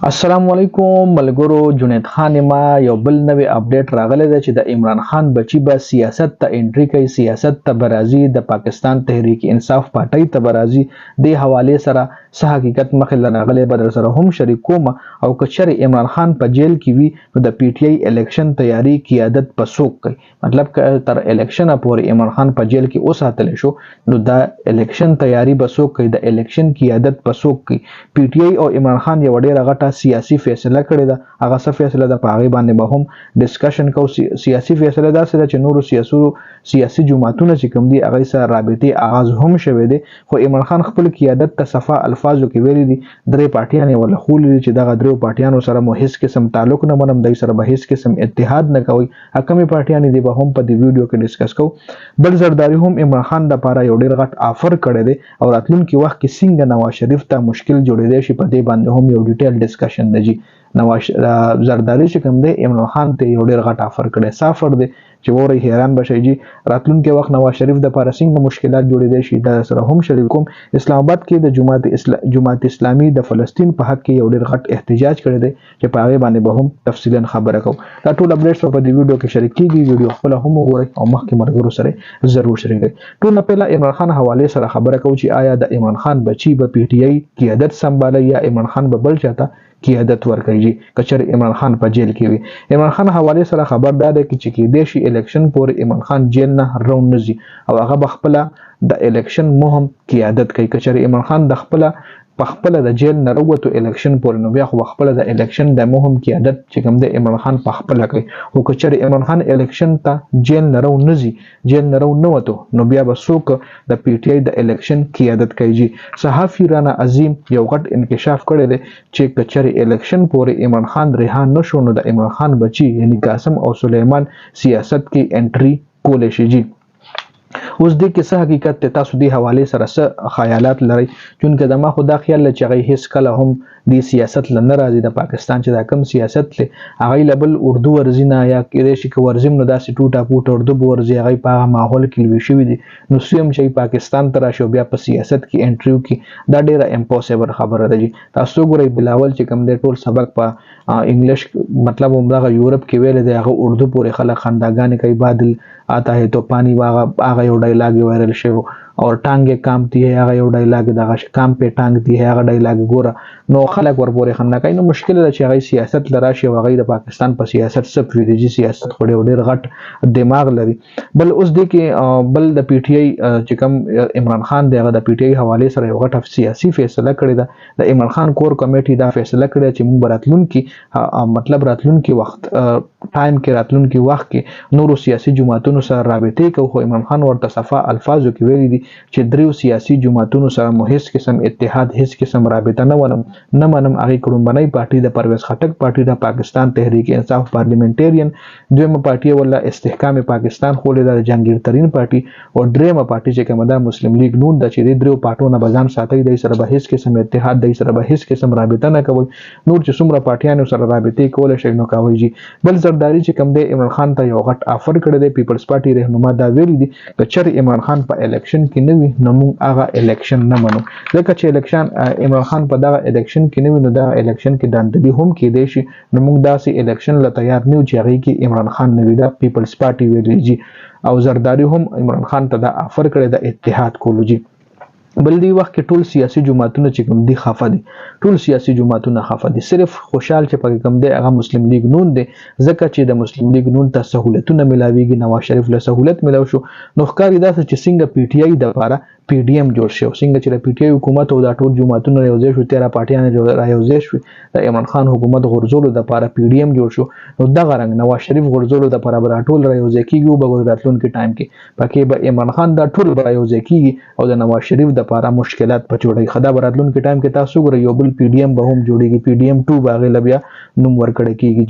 السلام علیکم ملګرو. جنید خان ما یو بل نوې اپډیټ راغلی دی چې د عمران خان بچی به سیاست ته انټری کوي، سیاست ته برازي، د پاکستان تحریک انصاف پارټۍ ته برازي. د حواله سره صح حقیقت مخې لراغلی به در سره هم شریک کوم. او کچره عمران خان په جیل کې وي نو د پی ټی آی الیکشن تیاری قیادت په څوک کوي؟ مطلب تر الیکشن پورې عمران خان په جیل کې اوساتل شو نو د الیکشن تیاری به څوک کوي؟ د الیکشن قیادت په څوک کوي؟ پی ټی آی او عمران خان یو ډیره غټه سیاسي فیصله کړې ده. هغه څه فیصله ده په هغه باندې به هم ډسکشن کوو. سیاسي فیصله دا چې نورو سیاسي جماعتونو چې کوم دي هغه سره رابطې آغاز هم شوه دي، خو عمران خان خپل قیادت ته صفه الفاظو کې ویلي دي درې پارټیانې ولا خول دي چې دغه درې پارټیانو سره مو هیڅ قسم تعلق نه منم، دای سره به هیڅ قسم اتحاد نه کوي. حکمي پارټیانې دي به هم په دې ویډیو کې ډسکس کوو. بل زرداری هم عمران خان د لپاره یو ډیر غټ آفر کړی دی او راتلونکي وخت کې څنګه نواز شریف ته مشکل جوړېدای شي په دې باندې هم یو ډیټیل ډسکشن دی. نواز زرداری چې کوم دی عمران خان ته یو ډیر غټ آفر کړی، سافر دی چې وره حیران بشي جی راتلونکي وخت نواز شریف د لپاره څنګه مشکلات جوړېدای شي. دا سره هم شریک کوم. اسلام آباد کې د جماعت اسلامي د فلسطین په حق کې یو ډیر غټ احتجاج کړی دی چې په هغه باندې به هم تفصیلا خبره کوم. دا ټول اپډیټس په دې ویډیو کې شریک کیږي. ویډیو خپل هم وګورئ او مخکې مرګرو سره ضرور شریک کړئ. ټول نه پهلا عمران خان حواله سره خبره کوم چې آیا د عمران خان بچی به پی ټی آی قیادت سنبالي یا عمران خان به بل چاته قیادت ورکړي کچر عمران خان په جیل کې وي. عمران خان حواله سره خبر داده چې کې د شي الیکشن پورې عمران خان جیل نه روان نزي او هغه بخپله د الیکشن مهم قیادت کوي. کچر عمران خان د خپل د جیل نه وروته الیکشن پورې نو بیا خو خپل د الیکشن د مهم قیادت چې کوم د عمران خان په خپل کوي. او کچر عمران خان الیکشن ته جیل نه روان نزي، جیل نه روان نوته نو بیا به څوک د پی ټی آی د الیکشن قیادت کوي. صحافي رانا عظیم یو غټ انکشاف کړی دی چې کچر الیکشن پورې عمران خان ریحان نشو نو د عمران خان بچی یعنی قاسم او سلیمان سیاست کې انټری کولای شي. اوس د کیسه حقیقت ته تاسو دی حواله سره څه خیالات لري؟ چونکه د ما خدا خیال چې هغه هیڅ کله هم د سیاست لنه راځي د پاکستان چې دا کم سیاست له هغه لیبل اردو ورزینه یا کېدې شي که ورزم نو داسې ټوټه پوټه اردو ورزي هغه په ماحول کې وی شوی دي نو سیم چې پاکستان ته راشي بیا په سیاست کې انټریو کې دا ډیره امپوسیبل خبره ده. تاسو ګورئ بلاول چې کوم د ټول سبق په انګلیش مطلب عمره یورپ کې ویل دی هغه اردو پورې خلک خنداګانې کوي. بادل آتا ہے تو پانی هغه یو ډایلاګ وایرل شو اور ټانګ کامتی ہے هغه یو ډایلاګ دغه کام په ټانګ دی هغه ډایلاګ ګوره نو خلک ورپورې خندا کوي. نو مشکل ده چې هغه سیاست لراشي او هغه د پاکستان په سیاست سب فیدجی سیاست خو ډیر غټ دماغ لري. بل اوس دی کې بل د پی ټی آی چې کوم عمران خان دغه د پی ټی آی حواله سره یو غټ سیاسي فیصله کړی ده. د عمران خان کور کمیټي دا فیصله کړی چې موږ راتلونکي وخت ټایم کې راتلونکي وخت کې نورو سیاسي جماعتونو سره رابطې کوو. خو عمران خان ورته صفه الفاظو کې ویلي دي چې دریو سیاسي جماعتونو سره مو هیڅ قسم اتحاد هیڅ قسم رابطه نه منم. هغه کډومبنۍ پارټي د پرویز خټک پارټي د پاکستان تحریک انصاف پارلیمنټریان، دویمه پارټي ولا استحکام پاکستان خولې د جهانگیر ترین پارټي او دریمه پارټي چې کومه د مسلم لیگ نون د چې دریو پارټو نه بزان ساتي د سره به هیڅ قسم اتحاد د سره به هیڅ قسم رابطه نه کوي. نور چې څومره پارټیانو سره رابطې کول شي نو کوي. بل زرداری چې کوم د عمران خان ته یو غټ آفر کړی دی پیپلز پارټي رهنما دا ویلي دي چې چر عمران خان په الیکشن کې نه وي نو موږ هغه الیکشن نه منو. ځکه چې الیکشن عمران خان په دغه الیکشن کې نه وي نو دا الیکشن کې داندلی هم کې دی شي نو موږ داسې الیکشن له تیار نه یو چې هغه کې عمران خان نه وي. دا پیپلز پارټي ویلي او زرداری هم عمران خان ته دا آفر کړی د اتحاد کولو. بل دی وخت کې ټول سیاسي جماعتونه چې کوم دي خفه دي، ټول سیاسي جماعتونه خفه دي. صرف خوشحال چې پکې کوم دی هغه مسلم لیگ نون دی ځکه چې د مسلم لیگ نون ته سہولتونه ملاويږي. نواز شریف له سہولت ملاو شو نو ښکاري دا چې څنګه پی ټی آی د لپاره پی ډی ایم جوړ شو، څنګه چې د پی ټی آی حکومت او د ټول جماعتونو یوځای شو 13 پارټیان رايوځای شو د عمران خان حکومت غرزولو د لپاره پی ډی ایم جوړ شو. نو دغه رنګ نواز شریف غرزولو د لپاره ټول رايوځای کیږي په راتلونکي ټایم کې پکې به عمران خان دا ټول رايوځای کیږي او د نواز شریف د لپاره مشکلات په جوړي. خدا براتلونکي ټایم کې تاسو ګورئ یو بل پی ډی ایم به هم جوړیږي، پی ډی ایم 2 باغې لبیا نوم ورکړی کیږي.